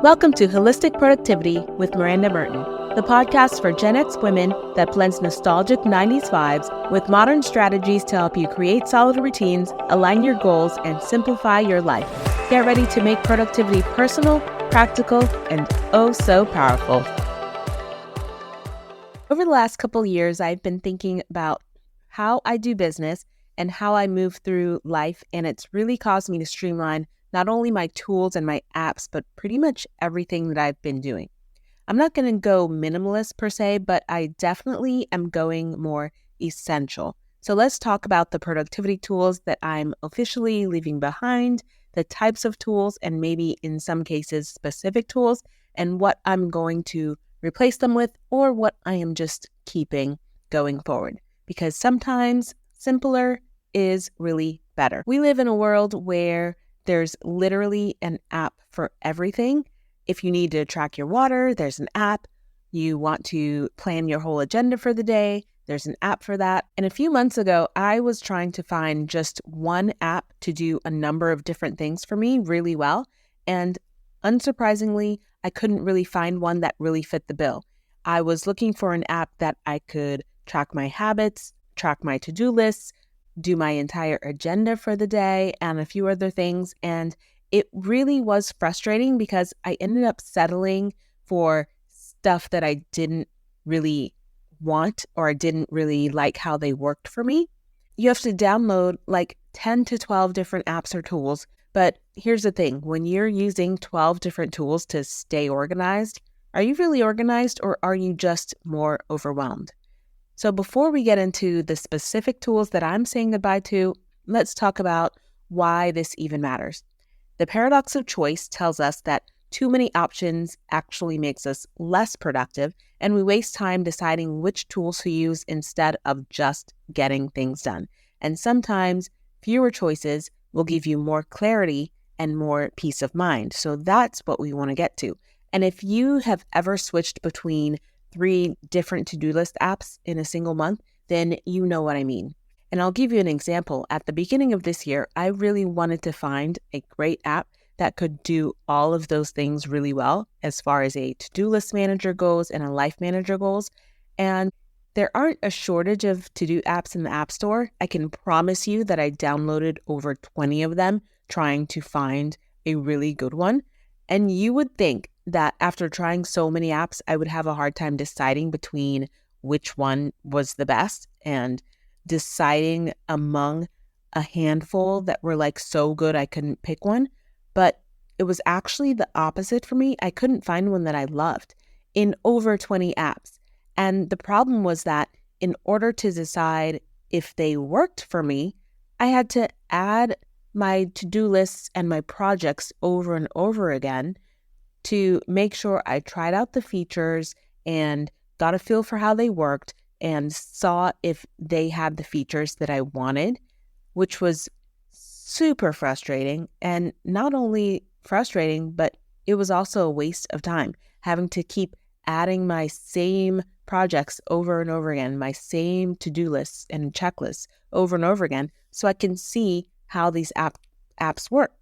Welcome to Holistic Productivity with Miranda Merton, the podcast for Gen X women that blends nostalgic 90s vibes with modern strategies to help you create solid routines, align your goals, and simplify your life. Get ready to make productivity personal, practical, and oh so powerful. Over the last couple years, I've been thinking about how I do business and how I move through life, and it's really caused me to streamline not only my tools and my apps, but pretty much everything that I've been doing. I'm not going to go minimalist per se, but I definitely am going more essential. So let's talk about the productivity tools that I'm officially leaving behind, the types of tools, and maybe in some cases specific tools, and what I'm going to replace them with or what I am just keeping going forward. Because sometimes simpler is really better. We live in a world where there's literally an app for everything. If you need to track your water, there's an app. You want to plan your whole agenda for the day, there's an app for that. And a few months ago, I was trying to find just one app to do a number of different things for me really well. And unsurprisingly, I couldn't really find one that really fit the bill. I was looking for an app that I could track my habits, track my to-do lists, do my entire agenda for the day, and a few other things. And it really was frustrating because I ended up settling for stuff that I didn't really want or I didn't really like how they worked for me. You have to download like 10 to 12 different apps or tools. But here's the thing, when you're using 12 different tools to stay organized, are you really organized or are you just more overwhelmed? So before we get into the specific tools that I'm saying goodbye to, let's talk about why this even matters. The paradox of choice tells us that too many options actually makes us less productive, and we waste time deciding which tools to use instead of just getting things done. And sometimes fewer choices will give you more clarity and more peace of mind. So that's what we want to get to. And if you have ever switched between 3 different to-do list apps in a single month, then you know what I mean. And I'll give you an example. At the beginning of this year, I really wanted to find a great app that could do all of those things really well as far as a to-do list manager goes and a life manager goes. And there aren't a shortage of to-do apps in the App Store. I can promise you that I downloaded over 20 of them trying to find a really good one. And you would think that after trying so many apps, I would have a hard time deciding between which one was the best and deciding among a handful that were like so good I couldn't pick one. But it was actually the opposite for me. I couldn't find one that I loved in over 20 apps. And the problem was that in order to decide if they worked for me, I had to add my to-do lists and my projects over and over again to make sure I tried out the features and got a feel for how they worked and saw if they had the features that I wanted, which was super frustrating. And not only frustrating, but it was also a waste of time having to keep adding my same projects over and over again, my same to-do lists and checklists over and over again, so I can see how these apps work.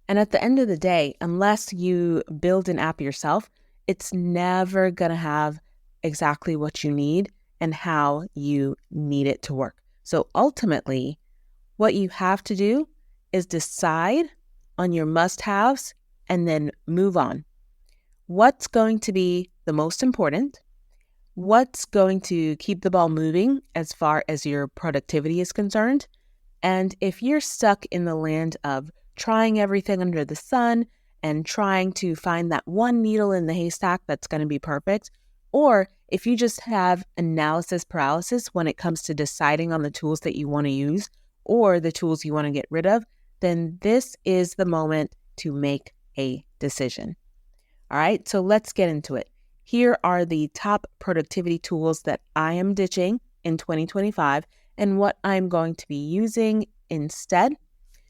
And at the end of the day, unless you build an app yourself, it's never going to have exactly what you need and how you need it to work. So ultimately, what you have to do is decide on your must-haves and then move on. What's going to be the most important? What's going to keep the ball moving as far as your productivity is concerned? And if you're stuck in the land of trying everything under the sun and trying to find that one needle in the haystack that's going to be perfect, or if you just have analysis paralysis when it comes to deciding on the tools that you want to use or the tools you want to get rid of, then this is the moment to make a decision. All right, so let's get into it. Here are the top productivity tools that I am ditching in 2025 and what I'm going to be using instead.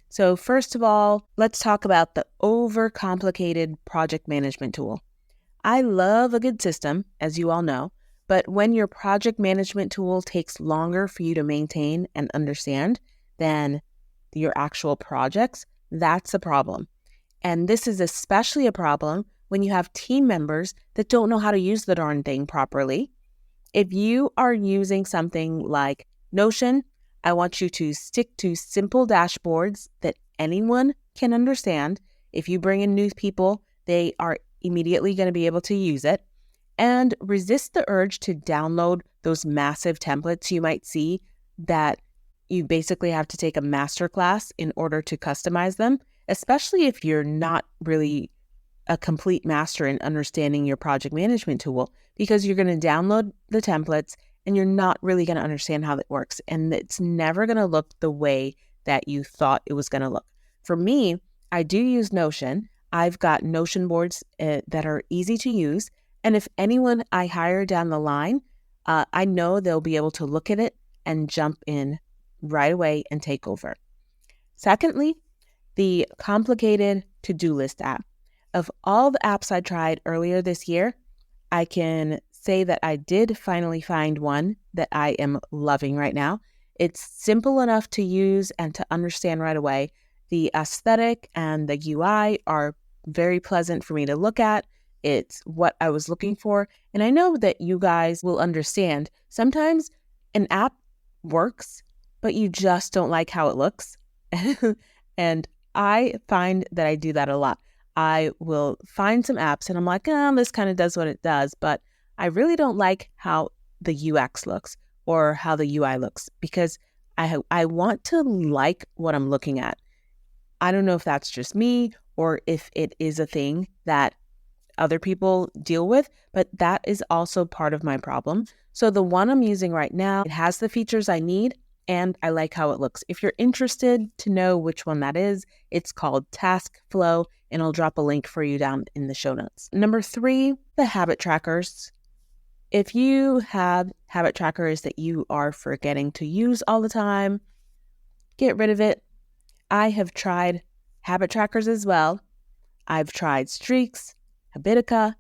So first of all, let's talk about the overcomplicated project management tool. I love a good system, as you all know, but when your project management tool takes longer for you to maintain and understand than your actual projects, That's a problem. And this is especially a problem when you have team members that don't know how to use the darn thing properly. If you are using something like Notion, I want you to stick to simple dashboards that anyone can understand. If you bring in new people, they are immediately going to be able to use it. And resist the urge to download those massive templates you might see that you basically have to take a masterclass in order to customize them, especially if you're not really a complete master in understanding your project management tool, because you're going to download the templates and you're not really going to understand how it works. And it's never going to look the way that you thought it was going to look. For me, I do use Notion. I've got Notion boards that are easy to use. And if anyone I hire down the line, I know they'll be able to look at it and jump in right away and take over. Secondly, the complicated to-do list app. Of all the apps I tried earlier this year, I can say that I did finally find one that I am loving right now. It's simple enough to use and to understand right away. The aesthetic and the UI are very pleasant for me to look at. It's what I was looking for. And I know that you guys will understand. Sometimes an app works, but you just don't like how it looks. And I find that I do that a lot. I will find some apps and I'm like, this kind of does what it does, but I really don't like how the UX looks or how the UI looks, because I want to like what I'm looking at. I don't know if that's just me or if it is a thing that other people deal with, but that is also part of my problem. So the one I'm using right now, it has the features I need and I like how it looks. If you're interested to know which one that is, it's called Task Flow, and I'll drop a link for you down in the show notes. Number 3, the habit trackers. If you have habit trackers that you are forgetting to use all the time, get rid of it. I have tried habit trackers as well. I've tried Streaks, Habitica,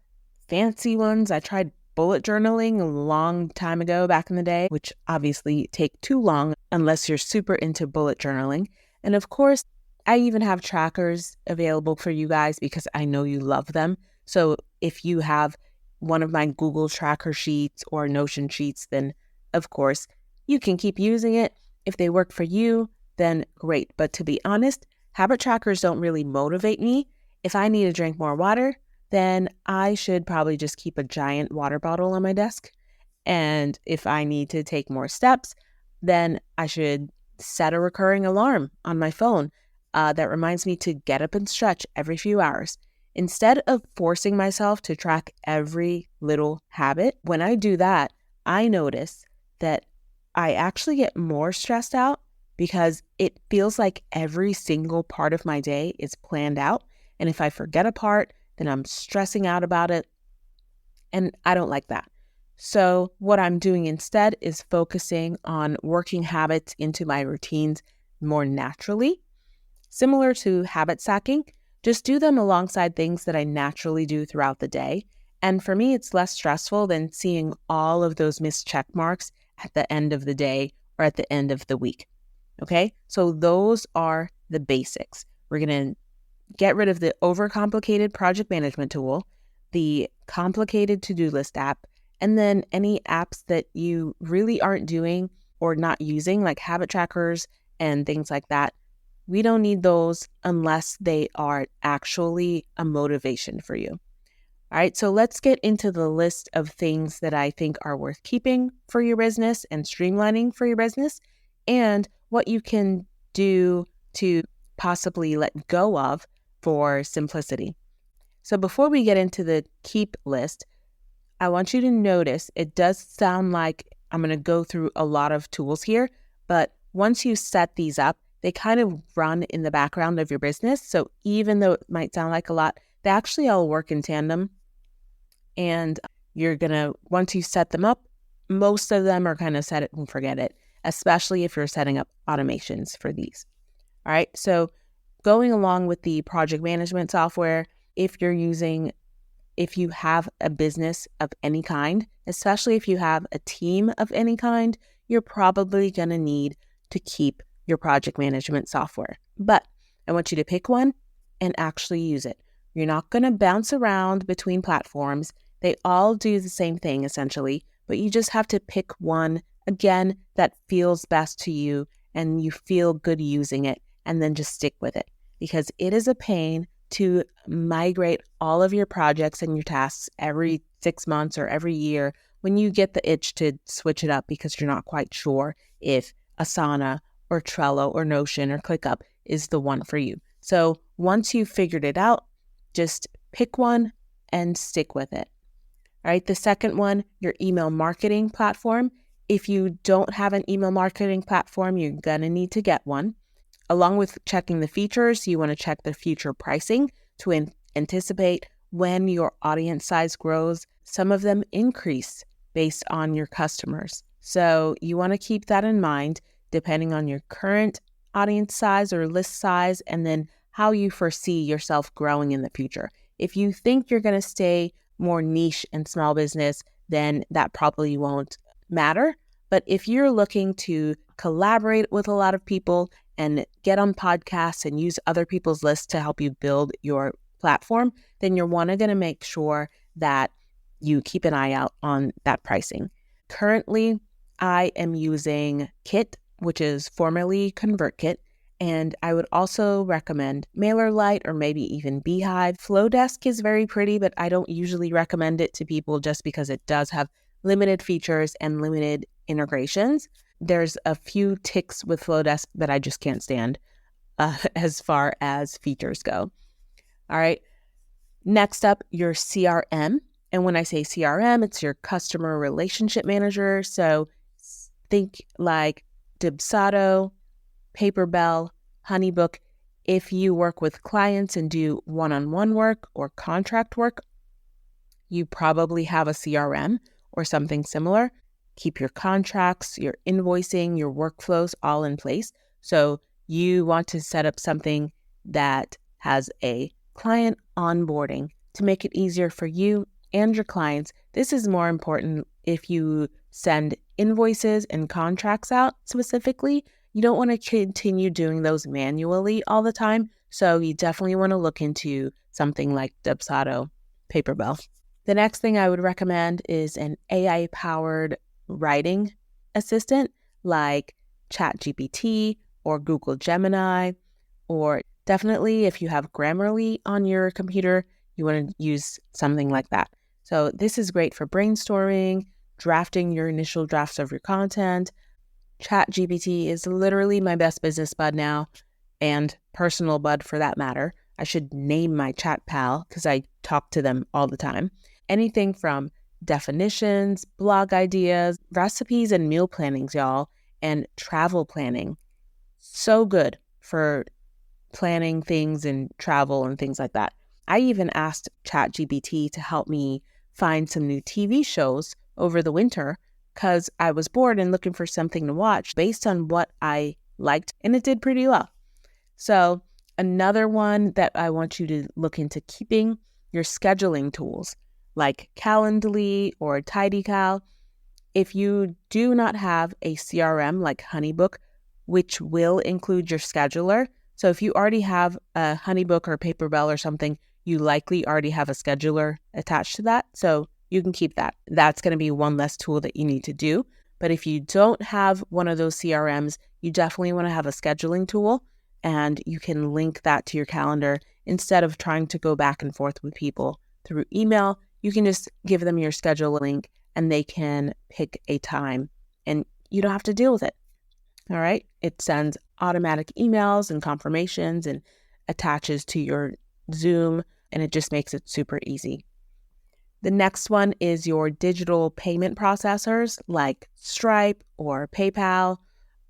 fancy ones. I tried bullet journaling a long time ago back in the day, which obviously take too long unless you're super into bullet journaling. And of course, I even have trackers available for you guys because I know you love them. So if you have one of my Google tracker sheets or Notion sheets, then of course you can keep using it. If they work for you, then great. But to be honest, habit trackers don't really motivate me. If I need to drink more water, then I should probably just keep a giant water bottle on my desk. And if I need to take more steps, then I should set a recurring alarm on my phone that reminds me to get up and stretch every few hours. Instead of forcing myself to track every little habit, when I do that, I notice that I actually get more stressed out because it feels like every single part of my day is planned out. And if I forget a part, then I'm stressing out about it. And I don't like that. So what I'm doing instead is focusing on working habits into my routines more naturally. Similar to habit stacking, just do them alongside things that I naturally do throughout the day. And for me, it's less stressful than seeing all of those missed check marks at the end of the day or at the end of the week. Okay, so those are the basics. We're going to get rid of the overcomplicated project management tool, the complicated to-do list app, and then any apps that you really aren't doing or not using, like habit trackers and things like that. We don't need those unless they are actually a motivation for you. All right, so let's get into the list of things that I think are worth keeping for your business and streamlining for your business, and what you can do to possibly let go of for simplicity. So before we get into the keep list, I want you to notice it does sound like I'm going to go through a lot of tools here, but once you set these up, they kind of run in the background of your business. So even though it might sound like a lot, they actually all work in tandem. And you're going to, once you set them up, most of them are kind of set it and forget it, especially if you're setting up automations for these. All right. So going along with the project management software, if you have a business of any kind, especially if you have a team of any kind, you're probably going to need to keep your project management software. But I want you to pick one and actually use it. You're not going to bounce around between platforms. They all do the same thing essentially, but you just have to pick one, again, that feels best to you and you feel good using it, and then just stick with it, because it is a pain to migrate all of your projects and your tasks every 6 months or every year when you get the itch to switch it up because you're not quite sure if Asana or Trello or Notion or ClickUp is the one for you. So once you've figured it out, just pick one and stick with it. All right, the second one, your email marketing platform. If you don't have an email marketing platform, you're going to need to get one. Along with checking the features, you want to check the future pricing to anticipate when your audience size grows. Some of them increase based on your customers. So you want to keep that in mind depending on your current audience size or list size, and then how you foresee yourself growing in the future. If you think you're going to stay more niche and small business, then that probably won't matter. But if you're looking to collaborate with a lot of people and get on podcasts and use other people's lists to help you build your platform, then you're going to make sure that you keep an eye out on that pricing. Currently, I am using Kit, which is formerly ConvertKit, and I would also recommend MailerLite or maybe even Beehive. Flowdesk is very pretty, but I don't usually recommend it to people just because it does have limited features and limited integrations. There's a few ticks with Flowdesk that I just can't stand as far as features go. All right. Next up, your CRM. And when I say CRM, it's your customer relationship manager. So think like Dubsado, Paperbell, Honeybook. If you work with clients and do one-on-one work or contract work, you probably have a CRM or something similar. Keep your contracts, your invoicing, your workflows all in place. So you want to set up something that has a client onboarding to make it easier for you and your clients. This is more important if you send invoices and contracts out specifically. You don't want to continue doing those manually all the time. So you definitely want to look into something like Dubsado, Paperbell. The next thing I would recommend is an AI-powered writing assistant like ChatGPT or Google Gemini, or definitely if you have Grammarly on your computer, you want to use something like that. So this is great for brainstorming, drafting your initial drafts of your content. ChatGPT is literally my best business bud now, and personal bud for that matter. I should name my chat pal because I talk to them all the time. Anything from definitions, blog ideas, recipes, and meal plannings, y'all, and travel planning. So good for planning things and travel and things like that. I even asked ChatGPT to help me find some new TV shows over the winter because I was bored and looking for something to watch based on what I liked, and it did pretty well. So another one that I want you to look into keeping your scheduling tools like Calendly or TidyCal. If you do not have a CRM like Honeybook, which will include your scheduler, so if you already have a Honeybook or Paperbell or something, you likely already have a scheduler attached to that. So you can keep that. That's going to be one less tool that you need to do. But if you don't have one of those CRMs, you definitely want to have a scheduling tool, and you can link that to your calendar instead of trying to go back and forth with people through email. You can just give them your schedule link and they can pick a time and you don't have to deal with it. All right. It sends automatic emails and confirmations and attaches to your Zoom, and it just makes it super easy. The next one is your digital payment processors like Stripe or PayPal.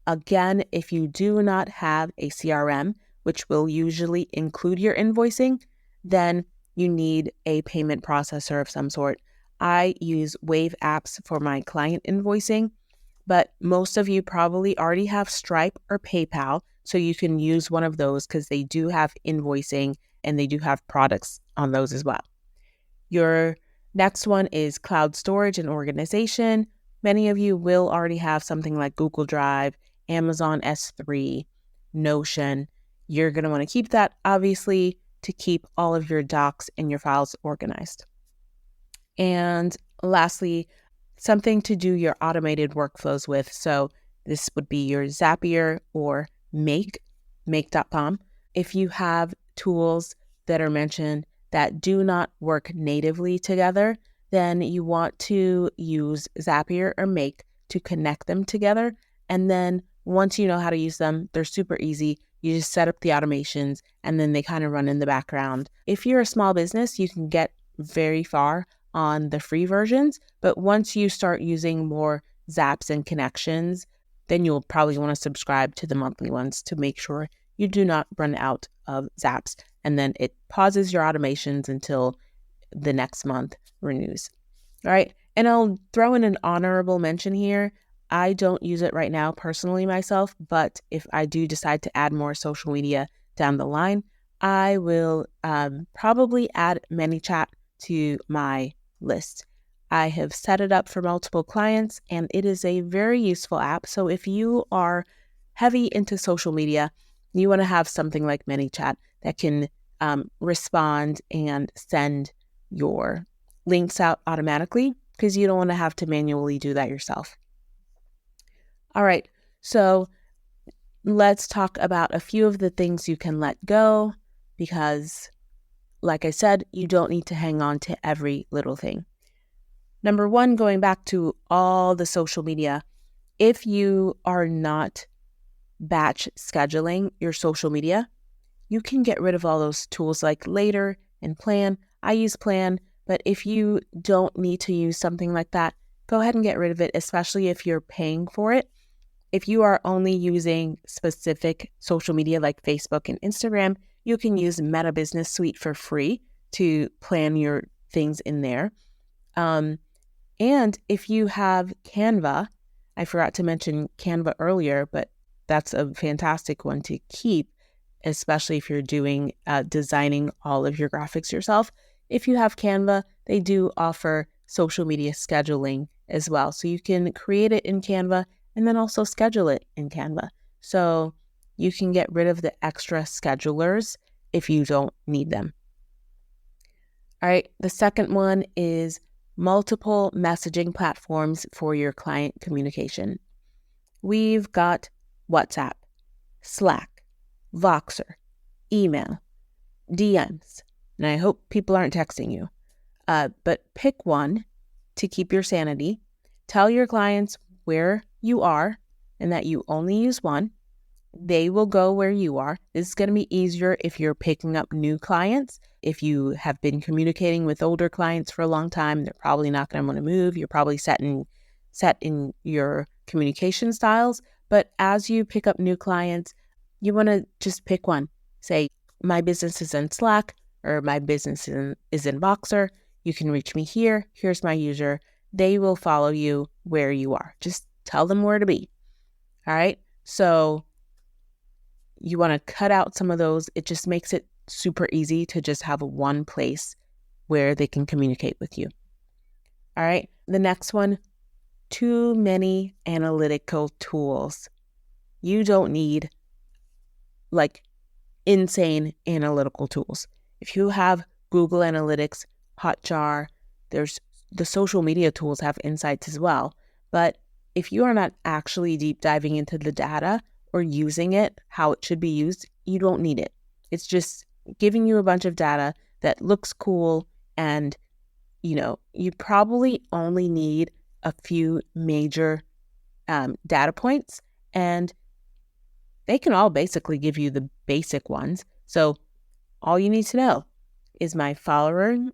Again, if you do not have a CRM, which will usually include your invoicing, then you need a payment processor of some sort. I use Wave apps for my client invoicing, but most of you probably already have Stripe or PayPal, so you can use one of those because they do have invoicing and they do have products on those as well. Your next one is cloud storage and organization. Many of you will already have something like Google Drive, Amazon S3, Notion. You're going to want to keep that, obviously, to keep all of your docs and your files organized. And lastly, something to do your automated workflows with. So this would be your Zapier or make.com. If you have tools that are mentioned that do not work natively together, then you want to use Zapier or Make to connect them together. And then once you know how to use them, they're super easy. You just set up the automations and then they kind of run in the background. If you're a small business, you can get very far on the free versions, but once you start using more zaps and connections, then you'll probably want to subscribe to the monthly ones to make sure you do not run out of zaps. And then it pauses your automations until the next month renews. All right. And I'll throw in an honorable mention here. I don't use it right now personally myself, but if I do decide to add more social media down the line, I will probably add ManyChat to my list. I have set it up for multiple clients and it is a very useful app. So if you are heavy into social media, you want to have something like ManyChat that can respond and send your links out automatically, because you don't want to have to manually do that yourself. All right, so let's talk about a few of the things you can let go, because like I said, you don't need to hang on to every little thing. Number one, going back to all the social media, if you are not batch scheduling your social media, you can get rid of all those tools like Later and Plan. I use Plan, but if you don't need to use something like that, go ahead and get rid of it, especially if you're paying for it. If you are only using specific social media like Facebook and Instagram, you can use Meta Business Suite for free to plan your things in there. And if you have Canva, I forgot to mention Canva earlier, but that's a fantastic one to keep, especially if you're doing designing all of your graphics yourself. If you have Canva, they do offer social media scheduling as well. So you can create it in Canva and then also schedule it in Canva. So you can get rid of the extra schedulers if you don't need them. All right, the second one is multiple messaging platforms for your client communication. We've got WhatsApp, Slack, Voxer, email, DMs, and I hope people aren't texting you. But pick one to keep your sanity. Tell your clients where you are and that you only use one. They will go where you are. This is going to be easier if you're picking up new clients. If you have been communicating with older clients for a long time, they're probably not going to want to move. You're probably set in your communication styles. But as you pick up new clients, you want to just pick one. Say, my business is in Slack, or my business is in Voxer. You can reach me here. Here's my user. They will follow you where you are. Just tell them where to be. All right. So you want to cut out some of those. It just makes it super easy to just have one place where they can communicate with you. All right. The next one, too many analytical tools. You don't need like insane analytical tools. If you have Google Analytics, Hotjar, there's the social media tools have insights as well. But if you are not actually deep diving into the data or using it how it should be used, you don't need it. It's just giving you a bunch of data that looks cool, and you probably only need a few major data points, and they can all basically give you the basic ones. So all you need to know is my following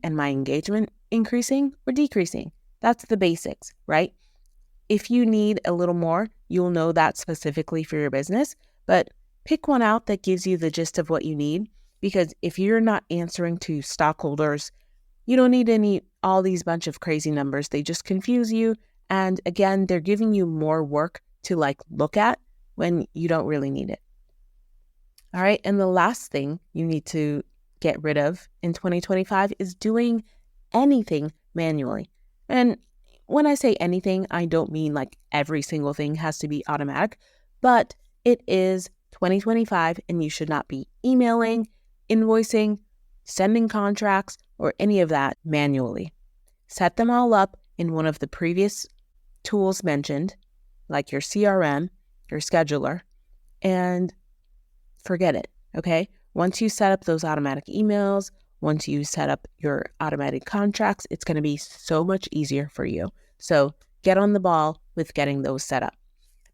and my engagement increasing or decreasing. That's the basics, right? If you need a little more, you'll know that specifically for your business, but pick one out that gives you the gist of what you need, because if you're not answering to stockholders, you don't need all these bunch of crazy numbers. They just confuse you. And again, they're giving you more work to look at when you don't really need it. All right. And the last thing you need to get rid of in 2025 is doing anything manually. And when I say anything, I don't mean every single thing has to be automatic, but it is 2025, and you should not be emailing, invoicing, sending contracts, or any of that manually. Set them all up in one of the previous tools mentioned, like your CRM, your scheduler, and forget it, okay? Once you set up those automatic emails, once you set up your automatic contracts, it's going to be so much easier for you. So get on the ball with getting those set up.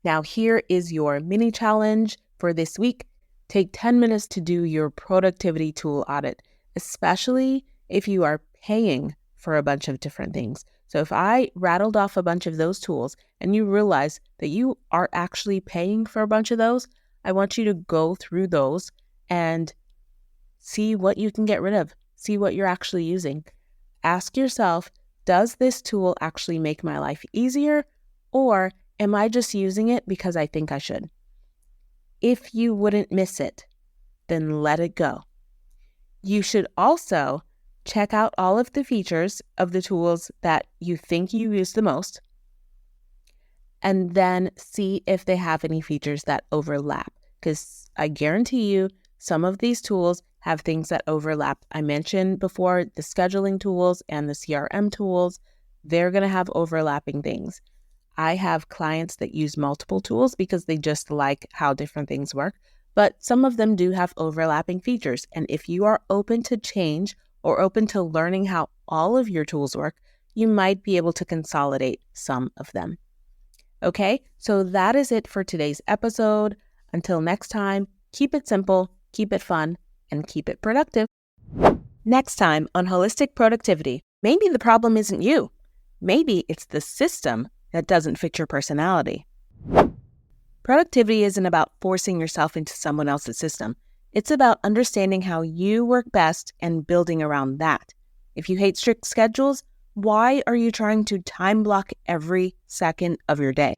Now, here is your mini challenge for this week. Take 10 minutes to do your productivity tool audit, especially if you are paying for a bunch of different things. So if I rattled off a bunch of those tools and you realize that you are actually paying for a bunch of those, I want you to go through those and see what you can get rid of, see what you're actually using. Ask yourself, does this tool actually make my life easier, or am I just using it because I think I should? If you wouldn't miss it, then let it go. You should also check out all of the features of the tools that you think you use the most, and then see if they have any features that overlap. Because I guarantee you, some of these tools have things that overlap. I mentioned before the scheduling tools and the CRM tools, they're going to have overlapping things. I have clients that use multiple tools because they just like how different things work, but some of them do have overlapping features. And if you are open to change or open to learning how all of your tools work, you might be able to consolidate some of them. Okay, so that is it for today's episode. Until next time, keep it simple, keep it fun, and keep it productive. Next time on Holistic Productivity, maybe the problem isn't you. Maybe it's the system that doesn't fit your personality. Productivity isn't about forcing yourself into someone else's system. It's about understanding how you work best and building around that. If you hate strict schedules, why are you trying to time block every second of your day?